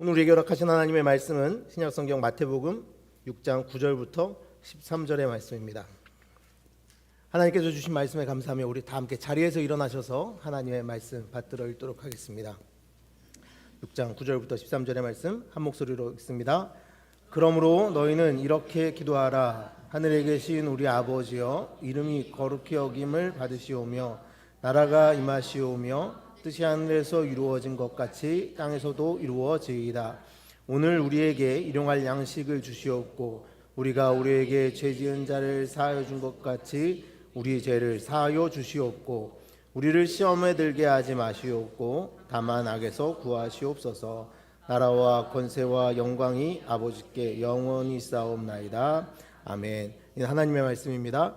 오늘 우리에게 허락하신 하나님의 말씀은 신약성경 마태복음 6장 9절부터 13절의 말씀입니다. 하나님께서 주신 말씀에 감사하며 우리 다 함께 자리에서 일어나셔서 하나님의 말씀 받들어 읽도록 하겠습니다. 6장 9절부터 13절의 말씀 한 목소리로 읽습니다. 그러므로 너희는 이렇게 기도하라. 하늘에 계신 우리 아버지여, 이름이 거룩히 여김을 받으시오며 나라가 임하시오며 뜻이 하늘에서 이루어진 것 같이 땅에서도 이루어지이다. 오늘 우리에게 일용할 양식을 주시옵고 우리가 우리에게 죄 지은 자를 사하여 준 것 같이 우리 죄를 사하여 주시옵고 우리를 시험에 들게 하지 마시옵고 다만 악에서 구하시옵소서. 나라와 권세와 영광이 아버지께 영원히 있사옵나이다. 아멘. 이는 하나님의 말씀입니다.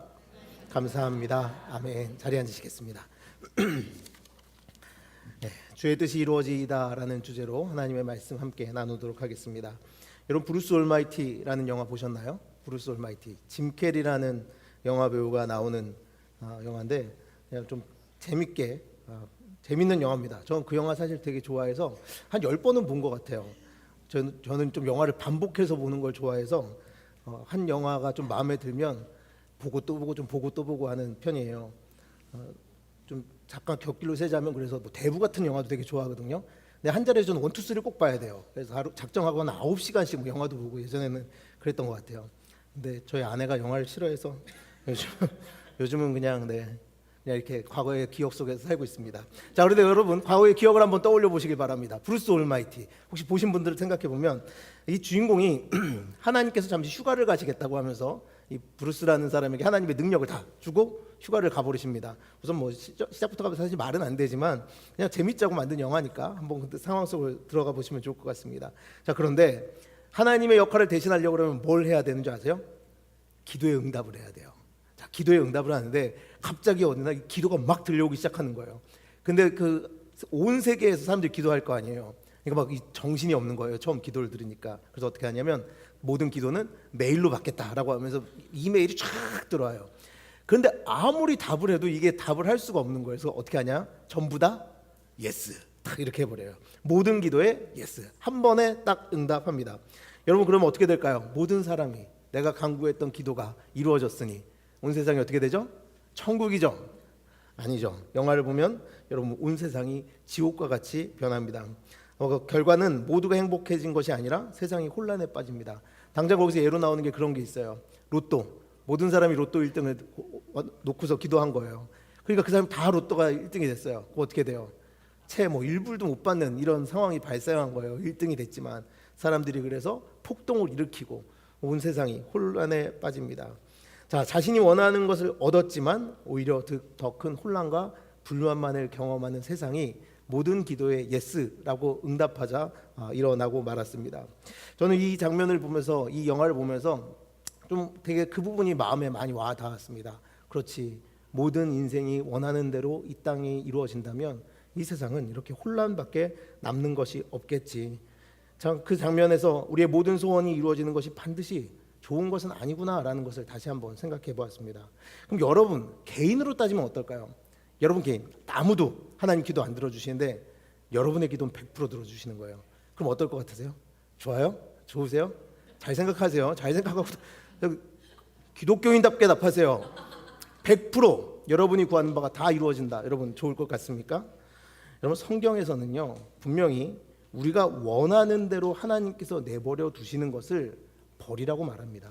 감사합니다. 아멘. 자리에 앉으시겠습니다. 네, 주의 뜻이 이루어지이다라는 주제로 하나님의 말씀 함께 나누도록 하겠습니다. 여러분, 브루스 올마이티라는 영화 보셨나요? 브루스 올마이티, 짐 캐리라는 영화 배우가 나오는 영화인데 그냥 좀 재밌게 재밌는 영화입니다. 저는 그 영화 사실 되게 좋아해서 한 10번은 본 것 같아요. 저는 좀 영화를 반복해서 보는 걸 좋아해서 한 영화가 좀 마음에 들면 보고 또 보고 좀 보고 또 보고 하는 편이에요. 좀 잠깐 곁길로 세자면 그래서 뭐 대부 같은 영화도 되게 좋아하거든요. 근데 한 자리에 저는 1, 2, 3를 꼭 봐야 돼요. 그래서 하루 작정하거나 9시간씩 뭐 영화도 보고 예전에는 그랬던 것 같아요. 근데 저희 아내가 영화를 싫어해서 요즘은 그냥 이렇게 과거의 기억 속에서 살고 있습니다. 자, 그런데 여러분, 과거의 기억을 한번 떠올려 보시길 바랍니다. 브루스 올마이티, 혹시 보신 분들을 생각해 보면 이 주인공이 하나님께서 잠시 휴가를 가시겠다고 하면서 이 브루스라는 사람에게 하나님의 능력을 다 주고 휴가를 가버리십니다. 우선 뭐 시작부터가 사실 말은 안 되지만 그냥 재밌자고 만든 영화니까 한번 그 상황 속을 들어가 보시면 좋을 것 같습니다. 자, 그런데 하나님의 역할을 대신하려고 그러면 뭘 해야 되는 줄 아세요? 기도의 응답을 해야 돼요. 자, 기도의 응답을 하는데 갑자기 어느 날 기도가 막 들려오기 시작하는 거예요. 근데 그 온 세계에서 사람들이 기도할 거 아니에요. 그러니까 막 정신이 없는 거예요. 처음 기도를 들으니까. 그래서 어떻게 하냐면 모든 기도는 메일로 받겠다라고 하면서 이메일이 쫙 들어와요. 그런데 아무리 답을 해도 이게 답을 할 수가 없는 거예요. 그래서 어떻게 하냐? 전부 다 예스 딱 이렇게 해버려요. 모든 기도에 예스, 한 번에 딱 응답합니다. 여러분, 그러면 어떻게 될까요? 모든 사람이 내가 간구했던 기도가 이루어졌으니 온 세상이 어떻게 되죠? 천국이죠? 아니죠. 영화를 보면 여러분, 온 세상이 지옥과 같이 변합니다. 그 결과는 모두가 행복해진 것이 아니라 세상이 혼란에 빠집니다. 당장 거기서 예로 나오는 게 그런 게 있어요. 로또, 모든 사람이 로또 1등을 놓고서 기도한 거예요. 그러니까 그 사람 다 로또가 1등이 됐어요. 그거 어떻게 돼요? 채 뭐 1불도 못 받는 이런 상황이 발생한 거예요. 1등이 됐지만 사람들이 그래서 폭동을 일으키고 온 세상이 혼란에 빠집니다. 자, 자신이 원하는 것을 얻었지만 오히려 더 큰 혼란과 불만만을 경험하는 세상이 모든 기도에 예스라고 응답하자 일어나고 말았습니다. 저는 이 장면을 보면서, 이 영화를 보면서 좀 되게 그 부분이 마음에 많이 와 닿았습니다. 그렇지, 모든 인생이 원하는 대로 이 땅에 이루어진다면 이 세상은 이렇게 혼란밖에 남는 것이 없겠지. 참, 그 장면에서 우리의 모든 소원이 이루어지는 것이 반드시 좋은 것은 아니구나라는 것을 다시 한번 생각해 보았습니다. 그럼 여러분 개인으로 따지면 어떨까요? 여러분 개인, 아무도 하나님 기도 안 들어주시는데 여러분의 기도는 100% 들어주시는 거예요. 그럼 어떨 것 같으세요? 좋아요? 좋으세요? 잘 생각하세요. 잘 생각하고 기독교인답게 답하세요. 100% 여러분이 구하는 바가 다 이루어진다. 여러분 좋을 것 같습니까? 여러분, 성경에서는요 분명히 우리가 원하는 대로 하나님께서 내버려 두시는 것을 벌이라고 말합니다.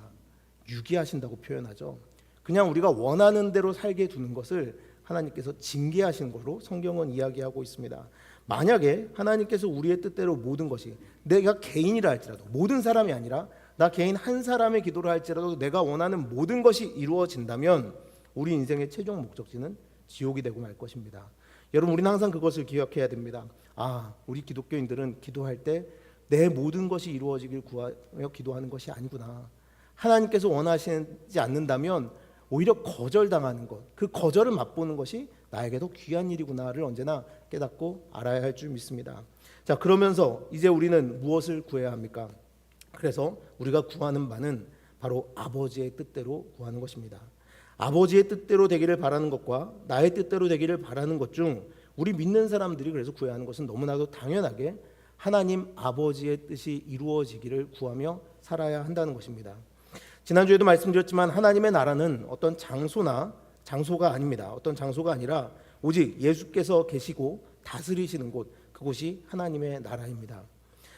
유기하신다고 표현하죠. 그냥 우리가 원하는 대로 살게 두는 것을 하나님께서 징계하신 거로 성경은 이야기하고 있습니다. 만약에 하나님께서 우리의 뜻대로 모든 것이, 내가 개인이라 할지라도, 모든 사람이 아니라 나 개인 한 사람의 기도를 할지라도 내가 원하는 모든 것이 이루어진다면 우리 인생의 최종 목적지는 지옥이 되고 말 것입니다. 여러분, 우리는 항상 그것을 기억해야 됩니다. 우리 기독교인들은 기도할 때 내 모든 것이 이루어지길 구하며 기도하는 것이 아니구나. 하나님께서 원하시지 않는다면 오히려 거절당하는 것, 그 거절을 맛보는 것이 나에게도 귀한 일이구나를 언제나 깨닫고 알아야 할 줄 믿습니다. 자, 그러면서 이제 우리는 무엇을 구해야 합니까? 그래서 우리가 구하는 바는 바로 아버지의 뜻대로 구하는 것입니다. 아버지의 뜻대로 되기를 바라는 것과 나의 뜻대로 되기를 바라는 것 중 우리 믿는 사람들이 그래서 구해야 하는 것은 너무나도 당연하게 하나님 아버지의 뜻이 이루어지기를 구하며 살아야 한다는 것입니다. 지난주에도 말씀드렸지만 하나님의 나라는 어떤 장소가 아닙니다. 어떤 장소가 아니라 오직 예수께서 계시고 다스리시는 곳, 그곳이 하나님의 나라입니다.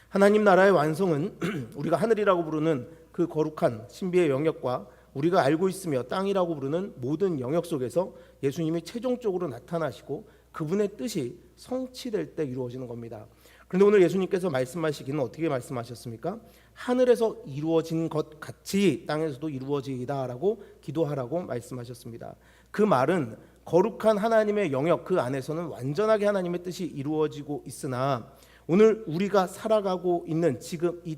하나님 나라의 완성은 우리가 하늘이라고 부르는 그 거룩한 신비의 영역과 우리가 알고 있으며 땅이라고 부르는 모든 영역 속에서 예수님이 최종적으로 나타나시고 그분의 뜻이 성취될 때 이루어지는 겁니다. 그런데 오늘 예수님께서 말씀하시기는 어떻게 말씀하셨습니까? 하늘에서 이루어진 것 같이 땅에서도 이루어지이다라고 기도하라고 말씀하셨습니다. 그 말은 거룩한 하나님의 영역 그 안에서는 완전하게 하나님의 뜻이 이루어지고 있으나 오늘 우리가 살아가고 있는 지금 이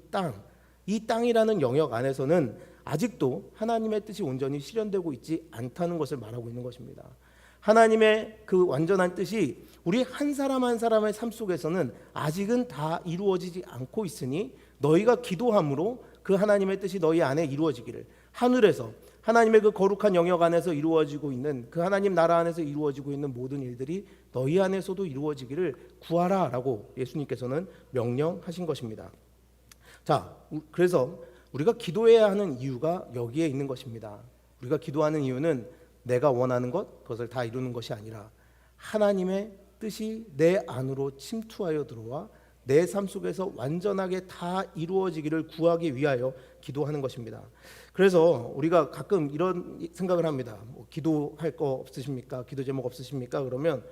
땅이라는 영역 안에서는 아직도 하나님의 뜻이 온전히 실현되고 있지 않다는 것을 말하고 있는 것입니다. 하나님의 그 완전한 뜻이 우리 한 사람 한 사람의 삶 속에서는 아직은 다 이루어지지 않고 있으니 너희가 기도함으로 그 하나님의 뜻이 너희 안에 이루어지기를, 하늘에서 하나님의 그 거룩한 영역 안에서 이루어지고 있는 그 하나님 나라 안에서 이루어지고 있는 모든 일들이 너희 안에서도 이루어지기를 구하라라고 예수님께서는 명령하신 것입니다. 자, 그래서 우리가 기도해야 하는 이유가 여기에 있는 것입니다. 우리가 기도하는 이유는 내가 원하는 것, 그것을 다 이루는 것이 아니라 하나님의 뜻이 내 안으로 침투하여 들어와 내 삶 속에서 완전하게 다 이루어지기를 구하기 위하여 기도하는 것입니다. 그래서 우리가 가끔 이런 생각을 합니다. 기도할 거 없으십니까? 기도 제목 없으십니까? 그러면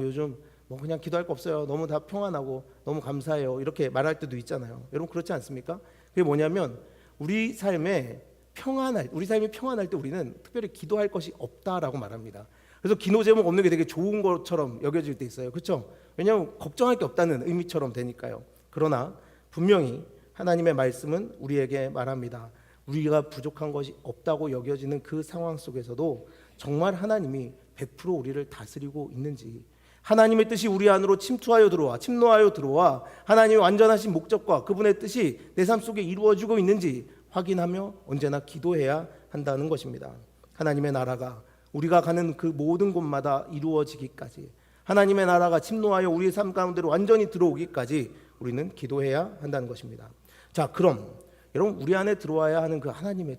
요즘 그냥 기도할 거 없어요. 너무 다 평안하고 너무 감사해요. 이렇게 말할 때도 있잖아요. 여러분 그렇지 않습니까? 그게 뭐냐면 우리 삶이 평안할 때 우리는 특별히 기도할 것이 없다라고 말합니다. 그래서 기도 제목 없는 게 되게 좋은 것처럼 여겨질 때 있어요. 그렇죠? 왜냐하면 걱정할 게 없다는 의미처럼 되니까요. 그러나 분명히 하나님의 말씀은 우리에게 말합니다. 우리가 부족한 것이 없다고 여겨지는 그 상황 속에서도 정말 하나님이 100% 우리를 다스리고 있는지, 하나님의 뜻이 우리 안으로 침노하여 들어와 하나님의 완전하신 목적과 그분의 뜻이 내 삶 속에 이루어지고 있는지 확인하며 언제나 기도해야 한다는 것입니다. 하나님의 나라가 우리가 가는 그 모든 곳마다 이루어지기까지, 하나님의 나라가 침노하여 우리의 삶 가운데로 완전히 들어오기까지 우리는 기도해야 한다는 것입니다. 자, 그럼 여러분 우리 안에 들어와야 하는 그 하나님의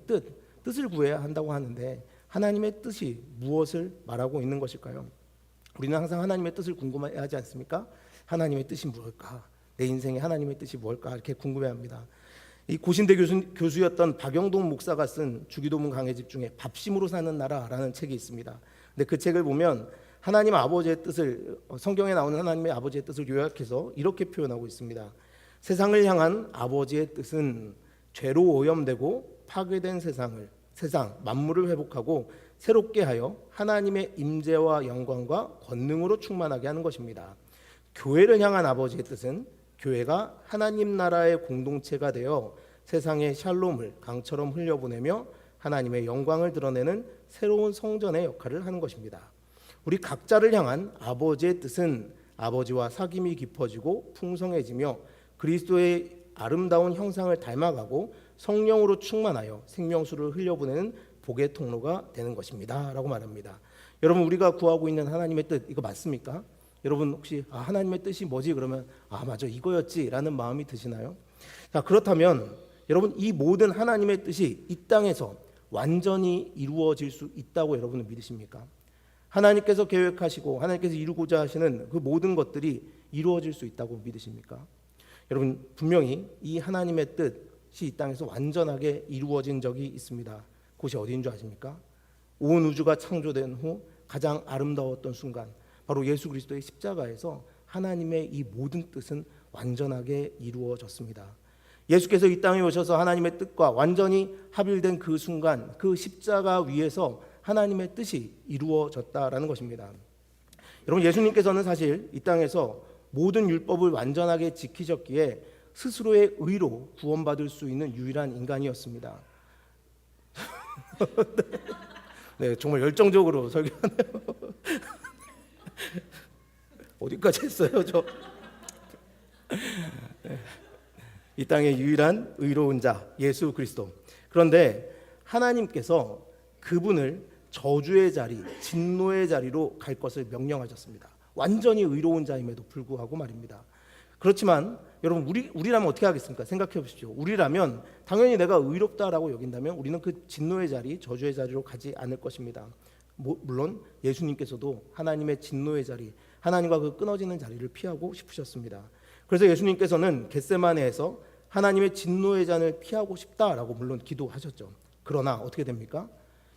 뜻을 구해야 한다고 하는데 하나님의 뜻이 무엇을 말하고 있는 것일까요? 우리는 항상 하나님의 뜻을 궁금해하지 않습니까? 하나님의 뜻이 무엇일까? 내 인생에 하나님의 뜻이 무엇일까? 이렇게 궁금해합니다. 이 고신대 교수였던 박영동 목사가 쓴 주기도문 강해집 중에 밥심으로 사는 나라라는 책이 있습니다. 근데 그 책을 보면 하나님 아버지의 뜻을, 성경에 나오는 하나님의 아버지의 뜻을 요약해서 이렇게 표현하고 있습니다. 세상을 향한 아버지의 뜻은 죄로 오염되고 파괴된 세상 만물을 회복하고 새롭게 하여 하나님의 임재와 영광과 권능으로 충만하게 하는 것입니다. 교회를 향한 아버지의 뜻은 교회가 하나님 나라의 공동체가 되어 세상의 샬롬을 강처럼 흘려보내며 하나님의 영광을 드러내는 새로운 성전의 역할을 하는 것입니다. 우리 각자를 향한 아버지의 뜻은 아버지와 사귐이 깊어지고 풍성해지며 그리스도의 아름다운 형상을 닮아가고 성령으로 충만하여 생명수를 흘려보내는 복의 통로가 되는 것입니다 라고 말합니다. 여러분 우리가 구하고 있는 하나님의 뜻 이거 맞습니까? 여러분 혹시 하나님의 뜻이 뭐지? 그러면 맞아 이거였지 라는 마음이 드시나요? 자, 그렇다면 여러분 이 모든 하나님의 뜻이 이 땅에서 완전히 이루어질 수 있다고 여러분은 믿으십니까? 하나님께서 계획하시고 하나님께서 이루고자 하시는 그 모든 것들이 이루어질 수 있다고 믿으십니까? 여러분 분명히 이 하나님의 뜻이 이 땅에서 완전하게 이루어진 적이 있습니다. 그것이 어디인 줄 아십니까? 온 우주가 창조된 후 가장 아름다웠던 순간, 바로 예수 그리스도의 십자가에서 하나님의 이 모든 뜻은 완전하게 이루어졌습니다. 예수께서 이 땅에 오셔서 하나님의 뜻과 완전히 합일된 그 순간, 그 십자가 위에서 하나님의 뜻이 이루어졌다라는 것입니다. 여러분 예수님께서는 사실 이 땅에서 모든 율법을 완전하게 지키셨기에 스스로의 의로 구원받을 수 있는 유일한 인간이었습니다. 네, 정말 열정적으로 설교하네요. 어디까지 했어요, 저? 네. 이 땅의 유일한 의로운 자 예수 그리스도. 그런데 하나님께서 그분을 저주의 자리, 진노의 자리로 갈 것을 명령하셨습니다. 완전히 의로운 자임에도 불구하고 말입니다. 그렇지만 여러분 우리라면 어떻게 하겠습니까? 생각해 보십시오. 우리라면 당연히 내가 의롭다라고 여긴다면 우리는 그 진노의 자리, 저주의 자리로 가지 않을 것입니다. 물론 예수님께서도 하나님의 진노의 자리, 하나님과 그 끊어지는 자리를 피하고 싶으셨습니다. 그래서 예수님께서는 겟세마네에서 하나님의 진노의 잔을 피하고 싶다라고 물론 기도하셨죠. 그러나 어떻게 됩니까?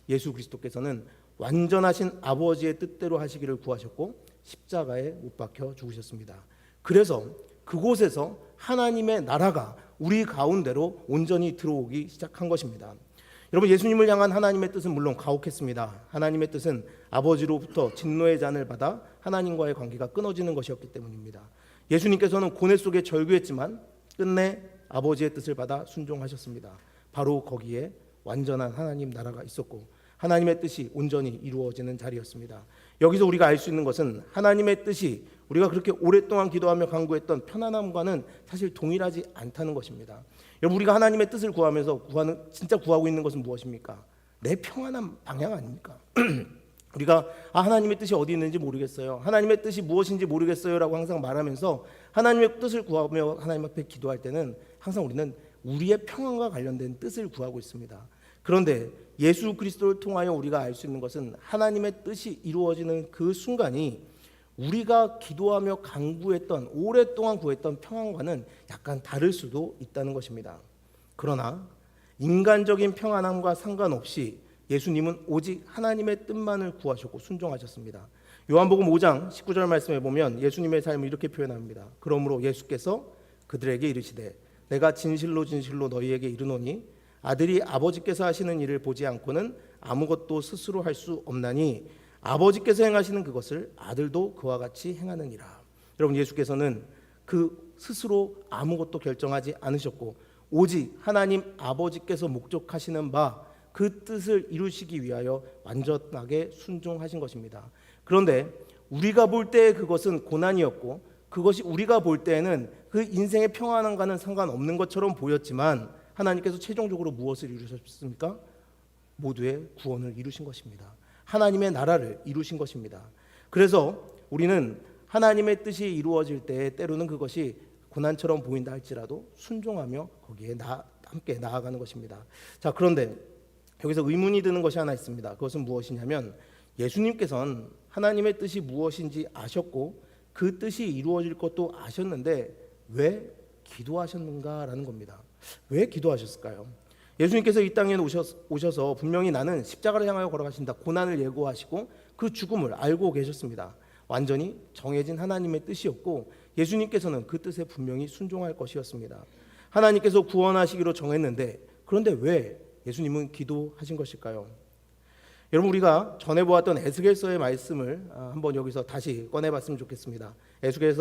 예수 그리스도께서는 완전하신 아버지의 뜻대로 하시기를 구하셨고 십자가에 못 박혀 죽으셨습니다. 그래서 그곳에서 하나님의 나라가 우리 가운데로 온전히 들어오기 시작한 것입니다. 여러분, 예수님을 향한 하나님의 뜻은 물론 가혹했습니다. 하나님의 뜻은 아버지로부터 진노의 잔을 받아 하나님과의 관계가 끊어지는 것이었기 때문입니다. 예수님께서는 고뇌 속에 절규했지만 끝내 아버지의 뜻을 받아 순종하셨습니다. 바로 거기에 완전한 하나님 나라가 있었고 하나님의 뜻이 온전히 이루어지는 자리였습니다. 여기서 우리가 알 수 있는 것은 하나님의 뜻이 우리가 그렇게 오랫동안 기도하며 간구했던 편안함과는 사실 동일하지 않다는 것입니다. 여러분, 우리가 하나님의 뜻을 구하면서 진짜 구하고 있는 것은 무엇입니까? 내 평안한 방향 아닙니까? 우리가 하나님의 뜻이 어디 있는지 모르겠어요, 하나님의 뜻이 무엇인지 모르겠어요 라고 항상 말하면서 하나님의 뜻을 구하며 하나님 앞에 기도할 때는 항상 우리는 우리의 평안과 관련된 뜻을 구하고 있습니다. 그런데 예수 그리스도를 통하여 우리가 알 수 있는 것은 하나님의 뜻이 이루어지는 그 순간이 우리가 기도하며 간구했던, 오랫동안 구했던 평안과는 약간 다를 수도 있다는 것입니다. 그러나 인간적인 평안함과 상관없이 예수님은 오직 하나님의 뜻만을 구하셨고 순종하셨습니다. 요한복음 5장 19절 말씀에 보면 예수님의 삶을 이렇게 표현합니다. 그러므로 예수께서 그들에게 이르시되 내가 진실로 진실로 너희에게 이르노니 아들이 아버지께서 하시는 일을 보지 않고는 아무것도 스스로 할 수 없나니 아버지께서 행하시는 그것을 아들도 그와 같이 행하느니라. 여러분, 예수께서는 그 스스로 아무것도 결정하지 않으셨고 오직 하나님 아버지께서 목적하시는 바 그 뜻을 이루시기 위하여 완전하게 순종하신 것입니다. 그런데 우리가 볼 때 그것은 고난이었고 그것이 우리가 볼 때에는 그 인생의 평안함과는 상관없는 것처럼 보였지만 하나님께서 최종적으로 무엇을 이루셨습니까? 모두의 구원을 이루신 것입니다. 하나님의 나라를 이루신 것입니다. 그래서 우리는 하나님의 뜻이 이루어질 때 때로는 그것이 고난처럼 보인다 할지라도 순종하며 거기에 함께 나아가는 것입니다. 자, 그런데 여기서 의문이 드는 것이 하나 있습니다. 그것은 무엇이냐면 예수님께서는 하나님의 뜻이 무엇인지 아셨고 그 뜻이 이루어질 것도 아셨는데 왜 기도하셨는가라는 겁니다. 왜 기도하셨을까요? 예수님께서 이 땅에 오셔서 분명히 나는 십자가를 향하여 걸어가신다, 고난을 예고하시고 그 죽음을 알고 계셨습니다. 완전히 정해진 하나님의 뜻이었고 예수님께서는 그 뜻에 분명히 순종할 것이었습니다. 하나님께서 구원하시기로 정했는데 그런데 왜 예수님은 기도하신 것일까요? 여러분, 우리가 전에 보았던 에스겔서의 말씀을 한번 여기서 다시 꺼내봤으면 좋겠습니다. 에스겔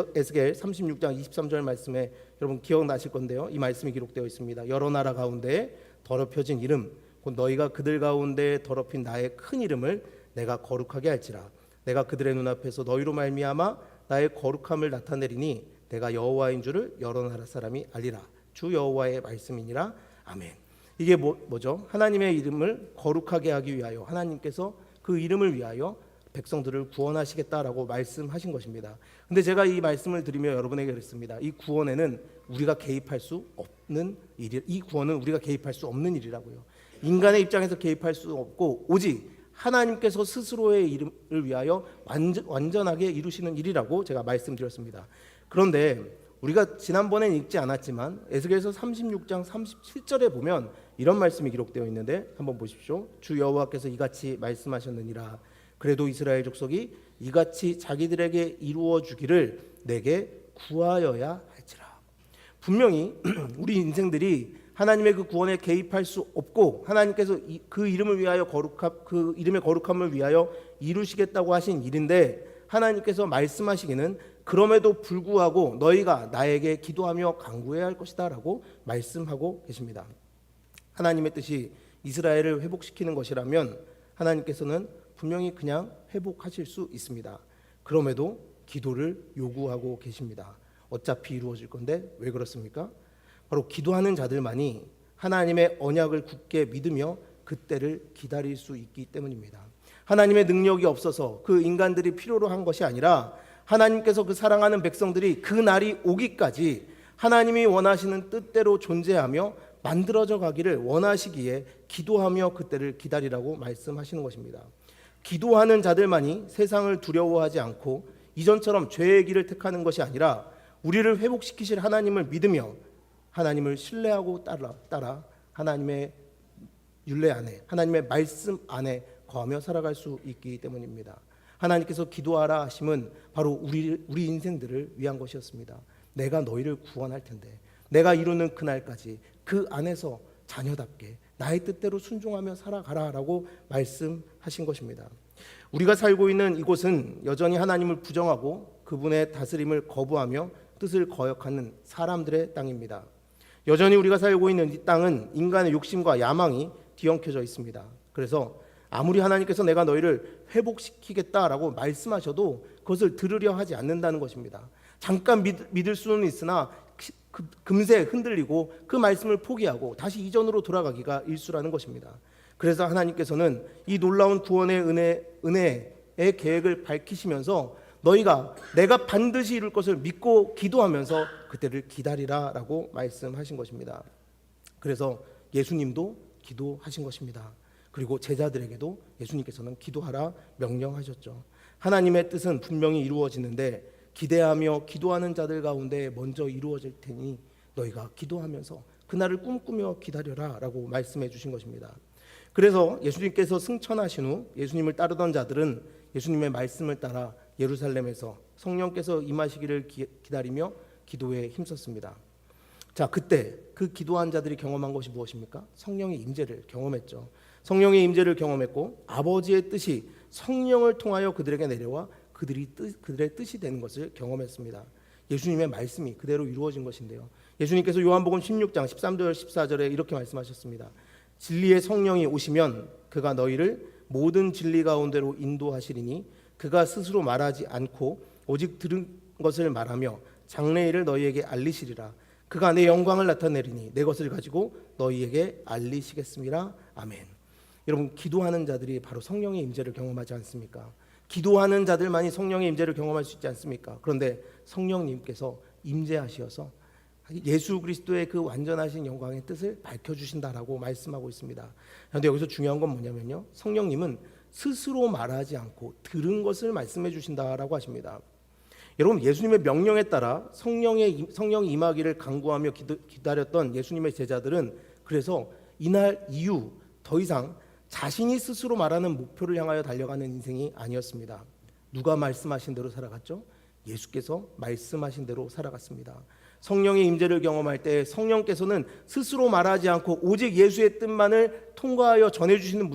36장 23절 말씀에 여러분 기억나실 건데요, 이 말씀이 기록되어 있습니다. 여러 나라 가운데 더럽혀진 이름 곧 너희가 그들 가운데 더럽힌 나의 큰 이름을 내가 거룩하게 할지라. 내가 그들의 눈앞에서 너희로 말미암아 나의 거룩함을 나타내리니 내가 여호와인 줄을 여러 나라 사람이 알리라. 주 여호와의 말씀이니라. 아멘. 이게 뭐죠? 하나님의 이름을 거룩하게 하기 위하여 하나님께서 그 이름을 위하여 백성들을 구원하시겠다라고 말씀하신 것입니다. 근데 제가 이 말씀을 드리며 여러분에게 그랬습니다. 이 구원에는 우리가 개입할 수 없는 일이, 이 구원은 우리가 개입할 수 없는 일이라고요. 인간의 입장에서 개입할 수 없고 오직 하나님께서 스스로의 이름을 위하여 완전하게 이루시는 일이라고 제가 말씀드렸습니다. 그런데 우리가 지난번엔 읽지 않았지만 에스겔서 36장 37절에 보면 이런 말씀이 기록되어 있는데 한번 보십시오. 주 여호와께서 이같이 말씀하셨느니라. 그래도 이스라엘 족속이 이같이 자기들에게 이루어 주기를 내게 구하여야 할지라. 분명히 우리 인생들이 하나님의 그 구원에 개입할 수 없고 하나님께서 그 이름을 위하여 그 이름의 거룩함을 위하여 이루시겠다고 하신 일인데 하나님께서 말씀하시기는 그럼에도 불구하고 너희가 나에게 기도하며 간구해야 할 것이다 라고 말씀하고 계십니다. 하나님의 뜻이 이스라엘을 회복시키는 것이라면 하나님께서는 분명히 그냥 회복하실 수 있습니다. 그럼에도 기도를 요구하고 계십니다. 어차피 이루어질 건데 왜 그렇습니까? 바로 기도하는 자들만이 하나님의 언약을 굳게 믿으며 그때를 기다릴 수 있기 때문입니다. 하나님의 능력이 없어서 그 인간들이 필요로 한 것이 아니라 하나님께서 그 사랑하는 백성들이 그 날이 오기까지 하나님이 원하시는 뜻대로 존재하며 만들어져 가기를 원하시기에 기도하며 그때를 기다리라고 말씀하시는 것입니다. 기도하는 자들만이 세상을 두려워하지 않고 이전처럼 죄의 길을 택하는 것이 아니라 우리를 회복시키실 하나님을 믿으며 하나님을 신뢰하고 따라 하나님의 율례 안에, 하나님의 말씀 안에 거하며 살아갈 수 있기 때문입니다. 하나님께서 기도하라 하심은 바로 우리 인생들을 위한 것이었습니다. 내가 너희를 구원할 텐데 내가 이루는 그날까지 그 안에서 자녀답게 나의 뜻대로 순종하며 살아가라라고 말씀하신 것입니다. 우리가 살고 있는 이곳은 여전히 하나님을 부정하고 그분의 다스림을 거부하며 뜻을 거역하는 사람들의 땅입니다. 여전히 우리가 살고 있는 이 땅은 인간의 욕심과 야망이 뒤엉켜져 있습니다. 그래서 아무리 하나님께서 내가 너희를 회복시키겠다라고 말씀하셔도 그것을 들으려 하지 않는다는 것입니다. 잠깐 믿을 수는 있으나 금세 흔들리고 그 말씀을 포기하고 다시 이전으로 돌아가기가 일수라는 것입니다. 그래서 하나님께서는 이 놀라운 구원의 은혜의 계획을 밝히시면서 너희가 내가 반드시 이룰 것을 믿고 기도하면서 그때를 기다리라라고 말씀하신 것입니다. 그래서 예수님도 기도하신 것입니다. 그리고 제자들에게도 예수님께서는 기도하라 명령하셨죠. 하나님의 뜻은 분명히 이루어지는데 기대하며 기도하는 자들 가운데 먼저 이루어질 테니 너희가 기도하면서 그날을 꿈꾸며 기다려라 라고 말씀해 주신 것입니다. 그래서 예수님께서 승천하신 후 예수님을 따르던 자들은 예수님의 말씀을 따라 예루살렘에서 성령께서 임하시기를 기다리며 기도에 힘썼습니다. 자, 그때 그 기도한 자들이 경험한 것이 무엇입니까? 성령의 임재를 경험했죠. 성령의 임재를 경험했고 아버지의 뜻이 성령을 통하여 그들에게 내려와 그들의 뜻이 되는 것을 경험했습니다. 예수님의 말씀이 그대로 이루어진 것인데요. 예수님께서 요한복음 16장 13절 14절에 이렇게 말씀하셨습니다. 진리의 성령이 오시면 그가 너희를 모든 진리 가운데로 인도하시리니 그가 스스로 말하지 않고 오직 들은 것을 말하며 장래일을 너희에게 알리시리라. 그가 내 영광을 나타내리니 내 것을 가지고 너희에게 알리시겠습니다. 아멘. 여러분, 기도하는 자들이 바로 성령의 임재를 경험하지 않습니까? 기도하는 자들만이 성령의 임재를 경험할 수 있지 않습니까? 그런데 성령님께서 임재하시어서 예수 그리스도의 그 완전하신 영광의 뜻을 밝혀주신다라고 말씀하고 있습니다. 그런데 여기서 중요한 건 뭐냐면요, 성령님은 스스로 말하지 않고 들은 것을 말씀해 주신다라고 하십니다. 여러분, 예수님의 명령에 따라 성령이 임하기를 간구하며 기다렸던 예수님의 제자들은 그래서 이날 이후 더 이상 자신이 스스로 말하는 목표를 향하여 달려가는 인생이 아니었습니다. 누가 말씀하신 대로 살아갔죠? 예수께서 말씀하신 대로 살아갔습니다. 성령의 임재를 경험할 때 성령께서는 스스로 말하지 않고 오직 예수의 뜻만을 통과하여 전해주시는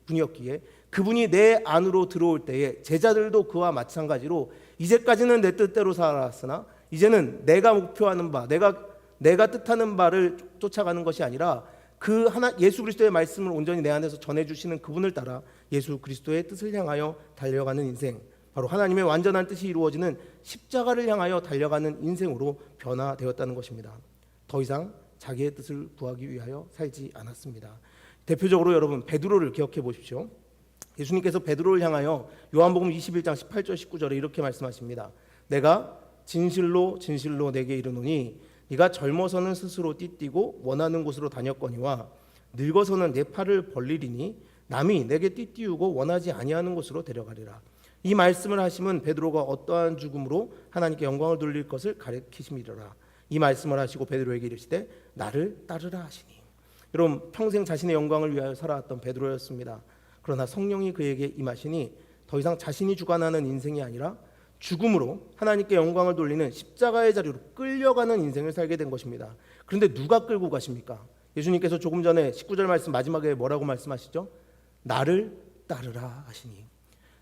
분이었기에 그분이 내 안으로 들어올 때에 제자들도 그와 마찬가지로 이제까지는 내 뜻대로 살았으나 이제는 내가 목표하는 바, 내가 뜻하는 바를 쫓아가는 것이 아니라 그 예수 그리스도의 말씀을 온전히 내 안에서 전해주시는 그분을 따라 예수 그리스도의 뜻을 향하여 달려가는 인생, 바로 하나님의 완전한 뜻이 이루어지는 십자가를 향하여 달려가는 인생으로 변화되었다는 것입니다. 더 이상 자기의 뜻을 구하기 위하여 살지 않았습니다. 대표적으로 여러분, 베드로를 기억해 보십시오. 예수님께서 베드로를 향하여 요한복음 21장 18절 19절에 이렇게 말씀하십니다. 내가 진실로 진실로 내게 이르노니 네가 젊어서는 스스로 띠띠고 원하는 곳으로 다녔거니와 늙어서는 내 팔을 벌리리니 남이 내게 띠띠우고 원하지 아니하는 곳으로 데려가리라. 이 말씀을 하시면 베드로가 어떠한 죽음으로 하나님께 영광을 돌릴 것을 가리키심이라. 이 말씀을 하시고 베드로에게 이르시되 나를 따르라 하시니. 여러분, 평생 자신의 영광을 위하여 살아왔던 베드로였습니다. 그러나 성령이 그에게 임하시니 더 이상 자신이 주관하는 인생이 아니라 죽음으로 하나님께 영광을 돌리는 십자가의 자리로 끌려가는 인생을 살게 된 것입니다. 그런데 누가 끌고 가십니까? 예수님께서 조금 전에 19절 말씀 마지막에 뭐라고 말씀하시죠? 나를 따르라 하시니.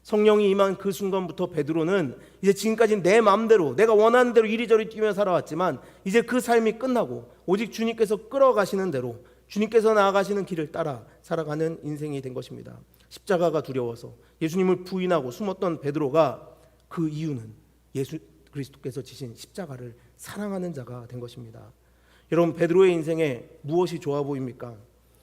성령이 임한 그 순간부터 베드로는 이제 지금까지 내 마음대로 내가 원하는 대로 이리저리 뛰며 살아왔지만 이제 그 삶이 끝나고 오직 주님께서 끌어가시는 대로 주님께서 나아가시는 길을 따라 살아가는 인생이 된 것입니다. 십자가가 두려워서 예수님을 부인하고 숨었던 베드로가 그 이유는 예수 그리스도께서 지신 십자가를 사랑하는 자가 된 것입니다. 여러분, 베드로의 인생에 무엇이 좋아 보입니까?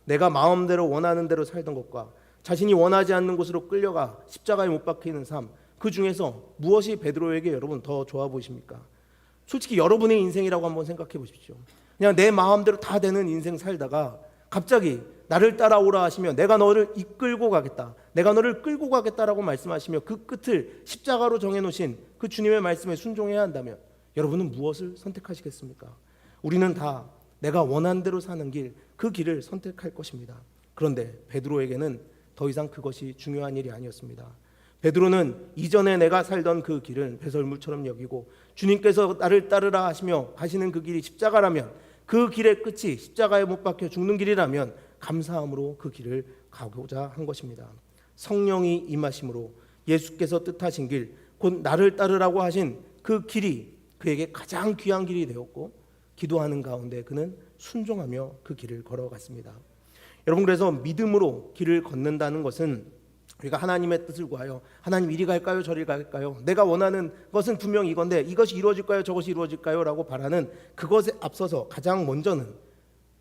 내가 마음대로 원하는 대로 살던 것과 자신이 원하지 않는 곳으로 끌려가 십자가에 못 박히는 삶, 그 중에서 무엇이 베드로에게 여러분 더 좋아 보이십니까? 솔직히 여러분의 인생이라고 한번 생각해 보십시오. 그냥 내 마음대로 다 되는 인생 살다가 갑자기 나를 따라오라 하시며 내가 너를 이끌고 가겠다, 내가 너를 끌고 가겠다라고 말씀하시며 그 끝을 십자가로 정해놓으신 그 주님의 말씀에 순종해야 한다면 여러분은 무엇을 선택하시겠습니까? 우리는 다 내가 원하는 대로 사는 길, 그 길을 선택할 것입니다. 그런데 베드로에게는 더 이상 그것이 중요한 일이 아니었습니다. 베드로는 이전에 내가 살던 그 길은 배설물처럼 여기고 주님께서 나를 따르라 하시며 하시는 그 길이 십자가라면, 그 길의 끝이 십자가에 못 박혀 죽는 길이라면 감사함으로 그 길을 가고자 한 것입니다. 성령이 임하심으로 예수께서 뜻하신 길, 곧 나를 따르라고 하신 그 길이 그에게 가장 귀한 길이 되었고, 기도하는 가운데 그는 순종하며 그 길을 걸어갔습니다. 여러분, 그래서 믿음으로 길을 걷는다는 것은 우리가 하나님의 뜻을 구하여 하나님 이리 갈까요 저리 갈까요, 내가 원하는 것은 분명히 이건데 이것이 이루어질까요 저것이 이루어질까요 라고 바라는 그것에 앞서서 가장 먼저는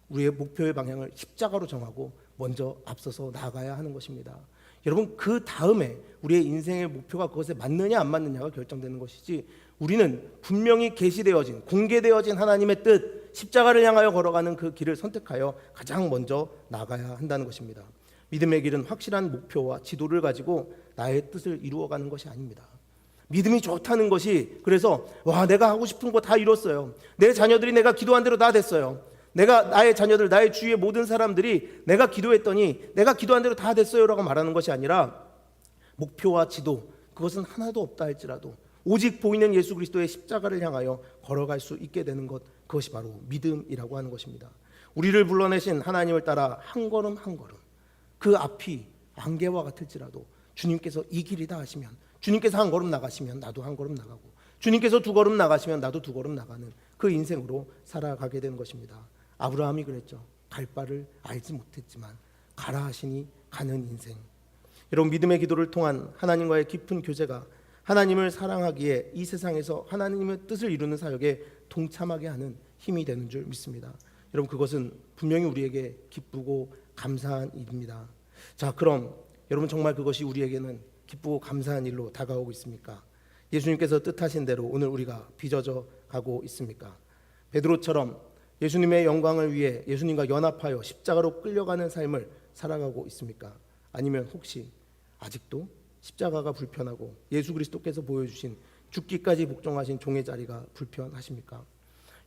우리의 목표의 방향을 십자가로 정하고 먼저 앞서서 나아가야 하는 것입니다. 여러분, 그 다음에 우리의 인생의 목표가 그것에 맞느냐 안 맞느냐가 결정되는 것이지, 우리는 분명히 계시되어진 공개되어진 하나님의 뜻 십자가를 향하여 걸어가는 그 길을 선택하여 가장 먼저 나가야 한다는 것입니다. 믿음의 길은 확실한 목표와 지도를 가지고 나의 뜻을 이루어가는 것이 아닙니다. 믿음이 좋다는 것이 그래서 내가 하고 싶은 거 다 이뤘어요, 내 자녀들이 내가 기도한 대로 다 됐어요, 나의 자녀들, 나의 주위의 모든 사람들이 내가 기도했더니 내가 기도한 대로 다 됐어요 라고 말하는 것이 아니라, 목표와 지도 그것은 하나도 없다 할지라도 오직 보이는 예수 그리스도의 십자가를 향하여 걸어갈 수 있게 되는 것, 그것이 바로 믿음이라고 하는 것입니다. 우리를 불러내신 하나님을 따라 한 걸음 한 걸음, 그 앞이 안개와 같을지라도 주님께서 이 길이다 하시면, 주님께서 한 걸음 나가시면 나도 한 걸음 나가고, 주님께서 두 걸음 나가시면 나도 두 걸음 나가는 그 인생으로 살아가게 되는 것입니다. 아브라함이 그랬죠. 갈 바를 알지 못했지만 가라 하시니 가는 인생. 여러분, 믿음의 기도를 통한 하나님과의 깊은 교제가 하나님을 사랑하기에 이 세상에서 하나님의 뜻을 이루는 사역에 동참하게 하는 힘이 되는 줄 믿습니다. 여러분, 그것은 분명히 우리에게 기쁘고 감사한 일입니다. 자, 그럼 여러분, 정말 그것이 우리에게는 기쁘고 감사한 일로 다가오고 있습니까? 예수님께서 뜻하신 대로 오늘 우리가 빚어져 가고 있습니까? 베드로처럼 예수님의 영광을 위해 예수님과 연합하여 십자가로 끌려가는 삶을 살아가고 있습니까? 아니면 혹시 아직도 십자가가 불편하고 예수 그리스도께서 보여주신 죽기까지 복종하신 종의 자리가 불편하십니까?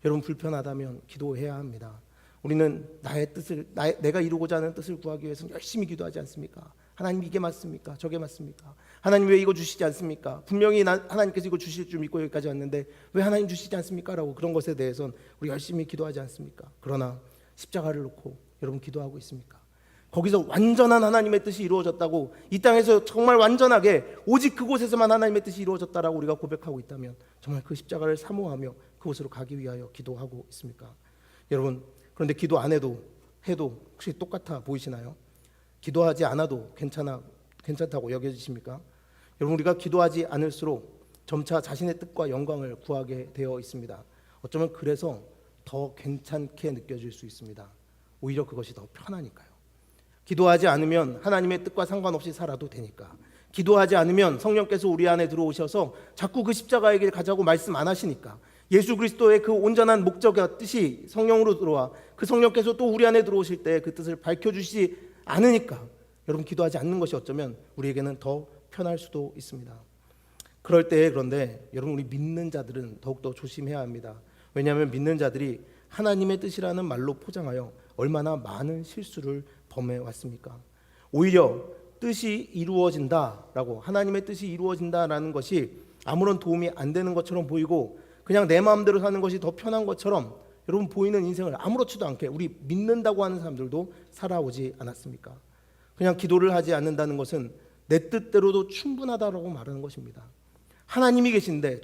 여러분, 불편하다면 기도해야 합니다. 우리는 나의 뜻을, 내가 이루고자 하는 뜻을 구하기 위해서는 열심히 기도하지 않습니까? 하나님, 이게 맞습니까? 저게 맞습니까? 하나님, 왜 이거 주시지 않습니까? 분명히 하나님께서 이거 주실 줄 믿고 여기까지 왔는데 왜 하나님 주시지 않습니까? 라고 그런 것에 대해서는 우리 열심히 기도하지 않습니까? 그러나 십자가를 놓고 여러분 기도하고 있습니까? 거기서 완전한 하나님의 뜻이 이루어졌다고, 이 땅에서 정말 완전하게 오직 그곳에서만 하나님의 뜻이 이루어졌다라고 우리가 고백하고 있다면 정말 그 십자가를 사모하며 그곳으로 가기 위하여 기도하고 있습니까? 여러분, 그런데 기도 안 해도 혹시 똑같아 보이시나요? 기도하지 않아도 괜찮다고 여겨지십니까? 여러분, 우리가 기도하지 않을수록 점차 자신의 뜻과 영광을 구하게 되어 있습니다. 어쩌면 그래서 더 괜찮게 느껴질 수 있습니다. 오히려 그것이 더 편하니까요. 기도하지 않으면 하나님의 뜻과 상관없이 살아도 되니까. 기도하지 않으면 성령께서 우리 안에 들어오셔서 자꾸 그 십자가의 길 가자고 말씀 안 하시니까. 예수 그리스도의 그 온전한 목적과 뜻이 성령으로 들어와 그 성령께서 또 우리 안에 들어오실 때 그 뜻을 밝혀주시지 않으니까 여러분, 기도하지 않는 것이 어쩌면 우리에게는 더 편할 수도 있습니다. 그럴 때에 그런데 여러분, 우리 믿는 자들은 더욱더 조심해야 합니다. 왜냐하면 믿는 자들이 하나님의 뜻이라는 말로 포장하여 얼마나 많은 실수를 범해왔습니까? 오히려 뜻이 이루어진다라고, 하나님의 뜻이 이루어진다라는 것이 아무런 도움이 안 되는 것처럼 보이고 그냥 내 마음대로 사는 것이 더 편한 것처럼 여러분 보이는 인생을 아무렇지도 않게 우리 믿는다고 하는 사람들도 살아오지 않았습니까? 그냥 기도를 하지 않는다는 것은 내 뜻대로도 충분하다라고 말하는 것입니다. 하나님이 계신데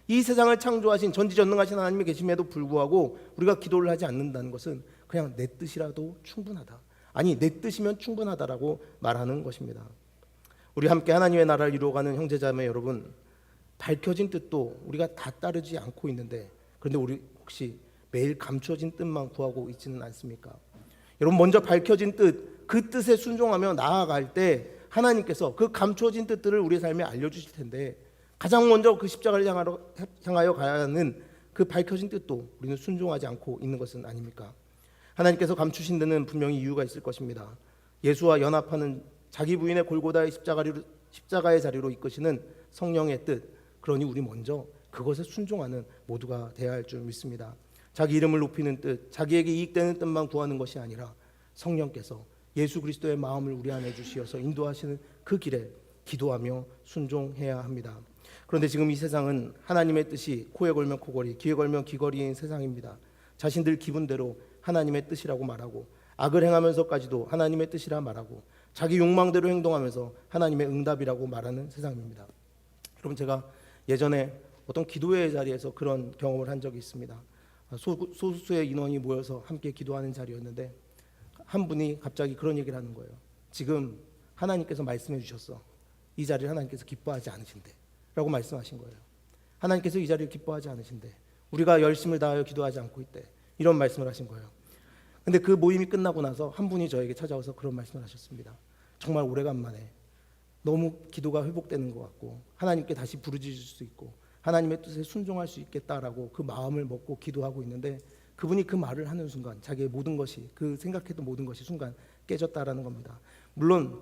이 세상을 창조하신 전지전능하신 하나님이 계심에도 불구하고 우리가 기도를 하지 않는다는 것은 그냥 내 뜻이라도 충분하다, 아니 내 뜻이면 충분하다라고 말하는 것입니다. 우리 함께 하나님의 나라를 이루어가는 형제자매 여러분, 밝혀진 뜻도 우리가 다 따르지 않고 있는데, 그런데 우리 혹시 매일 감춰진 뜻만 구하고 있지는 않습니까? 여러분, 먼저 밝혀진 뜻, 그 뜻에 순종하며 나아갈 때 하나님께서 그 감춰진 뜻들을 우리의 삶에 알려주실 텐데, 가장 먼저 그 십자가를 향하여 가야 하는 그 밝혀진 뜻도 우리는 순종하지 않고 있는 것은 아닙니까? 하나님께서 감추신 데는 분명히 이유가 있을 것입니다. 예수와 연합하는 자기 부인의 골고다의 십자가의 자리로 이끄시는 성령의 뜻, 그러니 우리 먼저 그것에 순종하는 모두가 되어야 할 줄 믿습니다. 자기 이름을 높이는 뜻, 자기에게 이익되는 뜻만 구하는 것이 아니라 성령께서 예수 그리스도의 마음을 우리 안에 주시어서 인도하시는 그 길에 기도하며 순종해야 합니다. 그런데 지금 이 세상은 하나님의 뜻이 코에 걸면 코걸이, 귀에 걸면 귀걸이인 세상입니다. 자신들 기분대로 하나님의 뜻이라고 말하고 악을 행하면서까지도 하나님의 뜻이라 말하고 자기 욕망대로 행동하면서 하나님의 응답이라고 말하는 세상입니다. 여러분, 제가 예전에 어떤 기도회 자리에서 그런 경험을 한 적이 있습니다. 소수의 인원이 모여서 함께 기도하는 자리였는데 한 분이 갑자기 그런 얘기를 하는 거예요. 지금 하나님께서 말씀해 주셨어. 이 자리를 하나님께서 기뻐하지 않으신대 라고 말씀하신 거예요. 하나님께서 이 자리를 기뻐하지 않으신대. 우리가 열심을 다하여 기도하지 않고 있대. 이런 말씀을 하신 거예요. 근데 그 모임이 끝나고 나서 한 분이 저에게 찾아와서 그런 말씀을 하셨습니다. 정말 오래간만에 너무 기도가 회복되는 것 같고 하나님께 다시 부르짖을 수 있고 하나님의 뜻에 순종할 수 있겠다라고 그 마음을 먹고 기도하고 있는데, 그분이 그 말을 하는 순간 자기의 모든 것이, 그 생각했던 모든 것이 순간 깨졌다라는 겁니다. 물론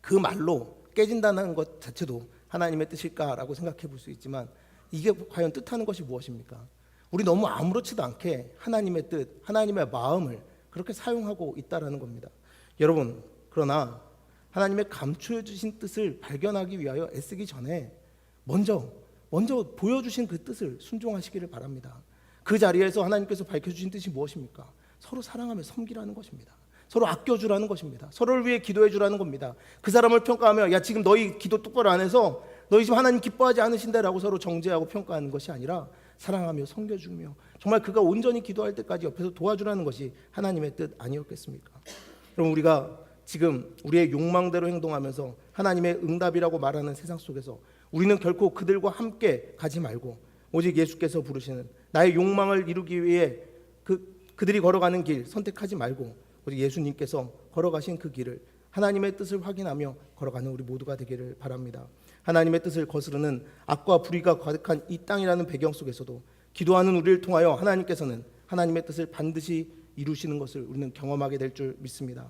그 말로 깨진다는 것 자체도 하나님의 뜻일까라고 생각해 볼 수 있지만 이게 과연 뜻하는 것이 무엇입니까? 우리 너무 아무렇지도 않게 하나님의 뜻, 하나님의 마음을 그렇게 사용하고 있다라는 겁니다. 여러분, 그러나 하나님의 감추어 주신 뜻을 발견하기 위하여 애쓰기 전에 먼저 보여주신 그 뜻을 순종하시기를 바랍니다. 그 자리에서 하나님께서 밝혀주신 뜻이 무엇입니까? 서로 사랑하며 섬기라는 것입니다. 서로 아껴주라는 것입니다. 서로를 위해 기도해주라는 겁니다. 그 사람을 평가하며 야, 지금 너희 기도 똑바로 안 해서 너희 지금 하나님 기뻐하지 않으신다라고 서로 정죄하고 평가하는 것이 아니라 사랑하며 섬겨주며 정말 그가 온전히 기도할 때까지 옆에서 도와주라는 것이 하나님의 뜻 아니었겠습니까? 그럼 우리가 지금 우리의 욕망대로 행동하면서 하나님의 응답이라고 말하는 세상 속에서 우리는 결코 그들과 함께 가지 말고 오직 예수께서 부르시는 나의 욕망을 이루기 위해 그들이 걸어가는 길 선택하지 말고 오직 예수님께서 걸어가신 그 길을, 하나님의 뜻을 확인하며 걸어가는 우리 모두가 되기를 바랍니다. 하나님의 뜻을 거스르는 악과 불의가 가득한 이 땅이라는 배경 속에서도 기도하는 우리를 통하여 하나님께서는 하나님의 뜻을 반드시 이루시는 것을 우리는 경험하게 될 줄 믿습니다.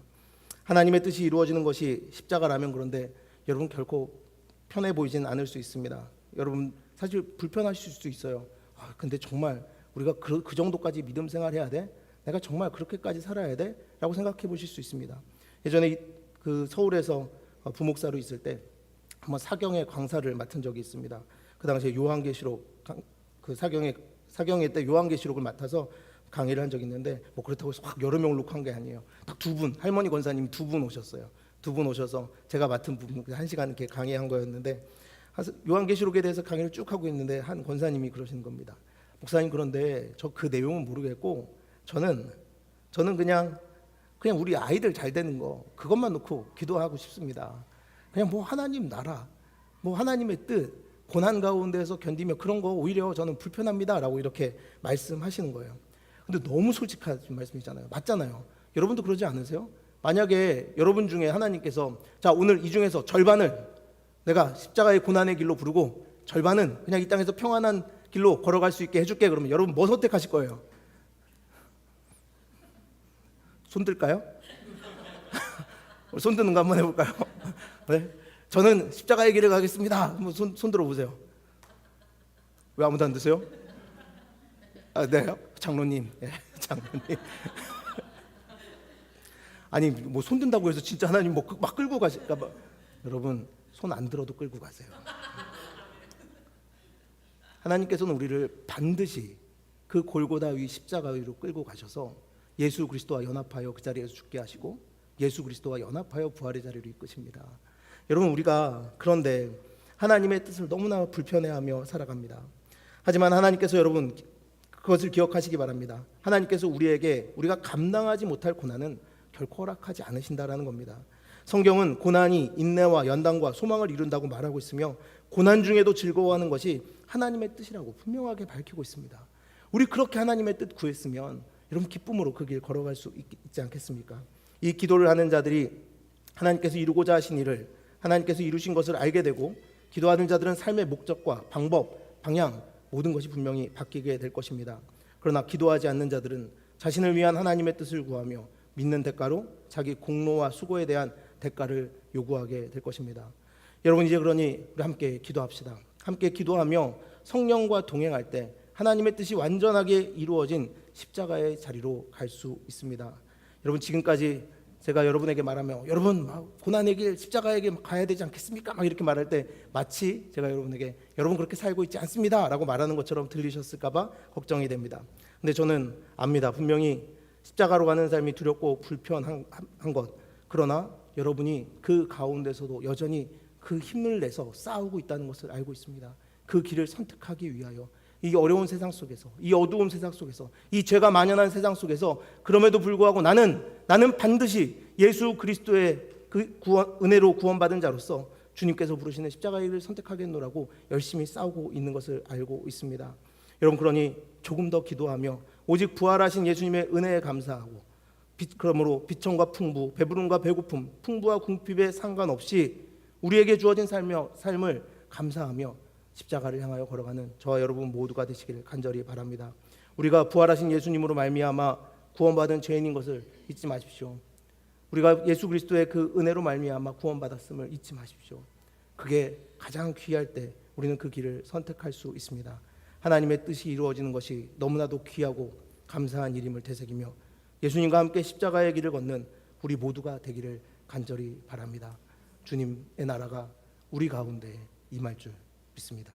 하나님의 뜻이 이루어지는 것이 십자가라면 그런데 여러분 결코 편해 보이진 않을 수 있습니다. 여러분 사실 불편하실 수도 있어요. 근데 정말 우리가 그 정도까지 믿음 생활해야 돼? 내가 정말 그렇게까지 살아야 돼? 라고 생각해 보실 수 있습니다. 예전에 그 서울에서 부목사로 있을 때 한번 사경의 강사를 맡은 적이 있습니다. 그 당시에 요한계시록 그 사경회 때 요한계시록을 맡아서 강의를 한 적이 있는데 뭐 그렇다고 해서 확 여러 명을 놓고 한 게 아니에요. 딱 두 분, 할머니 권사님이 두 분 오셨어요. 두 분 오셔서 제가 맡은 부분 1시간 이렇게 강의한 거였는데 요한계시록에 대해서 강의를 쭉 하고 있는데 한 권사님이 그러시는 겁니다. 목사님, 그런데 저 그 내용은 모르겠고 저는 그냥 우리 아이들 잘 되는 거 그것만 놓고 기도하고 싶습니다. 그냥 뭐 하나님 나라, 뭐 하나님의 뜻, 고난 가운데서 견디며 그런 거 오히려 저는 불편합니다라고 이렇게 말씀하시는 거예요. 근데 너무 솔직한 말씀이잖아요. 맞잖아요. 여러분도 그러지 않으세요? 만약에 여러분 중에 하나님께서 자, 오늘 이 중에서 절반을 내가 십자가의 고난의 길로 부르고 절반은 그냥 이 땅에서 평안한 길로 걸어갈 수 있게 해줄게, 그러면 여러분 뭐 선택하실 거예요? 손 들까요? 손 드는 거 한번 해볼까요? 네? 저는 십자가의 길을 가겠습니다. 한번 손 들어보세요. 왜 아무도 안 드세요? 네, 장로님. 네, 장로님. 아니 뭐 손 든다고 해서 진짜 하나님 막 끌고 가실까 봐. 여러분 손 안 들어도 끌고 가세요. 하나님께서는 우리를 반드시 그 골고다 위 십자가 위로 끌고 가셔서 예수 그리스도와 연합하여 그 자리에서 죽게 하시고 예수 그리스도와 연합하여 부활의 자리로 이끄십니다. 여러분, 우리가 그런데 하나님의 뜻을 너무나 불편해하며 살아갑니다. 하지만 하나님께서 여러분 그것을 기억하시기 바랍니다. 하나님께서 우리가 감당하지 못할 고난은 결코 허락하지 않으신다라는 겁니다. 성경은 고난이 인내와 연단과 소망을 이룬다고 말하고 있으며 고난 중에도 즐거워하는 것이 하나님의 뜻이라고 분명하게 밝히고 있습니다. 우리 그렇게 하나님의 뜻 구했으면 여러분 기쁨으로 그 길 걸어갈 수 있지 않겠습니까? 이 기도를 하는 자들이 하나님께서 이루고자 하신 일을, 하나님께서 이루신 것을 알게 되고 기도하는 자들은 삶의 목적과 방법, 방향 모든 것이 분명히 바뀌게 될 것입니다. 그러나 기도하지 않는 자들은 자신을 위한 하나님의 뜻을 구하며 믿는 대가로 자기 공로와 수고에 대한 대가를 요구하게 될 것입니다. 여러분, 이제 그러니 우리 함께 기도합시다. 함께 기도하며 성령과 동행할 때 하나님의 뜻이 완전하게 이루어진 십자가의 자리로 갈 수 있습니다. 여러분, 지금까지 제가 여러분에게 말하며 여러분 고난의 길 십자가의 길 가야 되지 않겠습니까? 막 이렇게 말할 때 마치 제가 여러분에게 여러분 그렇게 살고 있지 않습니다 라고 말하는 것처럼 들리셨을까 봐 걱정이 됩니다. 근데 저는 압니다. 분명히 십자가로 가는 삶이 두렵고 불편한 것, 그러나 여러분이 그 가운데서도 여전히 그 힘을 내서 싸우고 있다는 것을 알고 있습니다. 그 길을 선택하기 위하여 이 어려운 세상 속에서, 이 어두운 세상 속에서, 이 죄가 만연한 세상 속에서 그럼에도 불구하고 나는 반드시 예수 그리스도의 그 은혜로 구원받은 자로서 주님께서 부르시는 십자가의 길을 선택하겠노라고 열심히 싸우고 있는 것을 알고 있습니다. 여러분, 그러니 조금 더 기도하며 오직 부활하신 예수님의 은혜에 감사하고 그러므로 비천과 풍부, 배부름과 배고픔, 풍부와 궁핍에 상관없이 우리에게 주어진 삶을 감사하며 십자가를 향하여 걸어가는 저와 여러분 모두가 되시기를 간절히 바랍니다. 우리가 부활하신 예수님으로 말미암아 구원받은 죄인인 것을 잊지 마십시오. 우리가 예수 그리스도의 그 은혜로 말미암아 구원받았음을 잊지 마십시오. 그게 가장 귀할 때 우리는 그 길을 선택할 수 있습니다. 하나님의 뜻이 이루어지는 것이 너무나도 귀하고 감사한 일임을 되새기며 예수님과 함께 십자가의 길을 걷는 우리 모두가 되기를 간절히 바랍니다. 주님의 나라가 우리 가운데 임할 줄 믿습니다.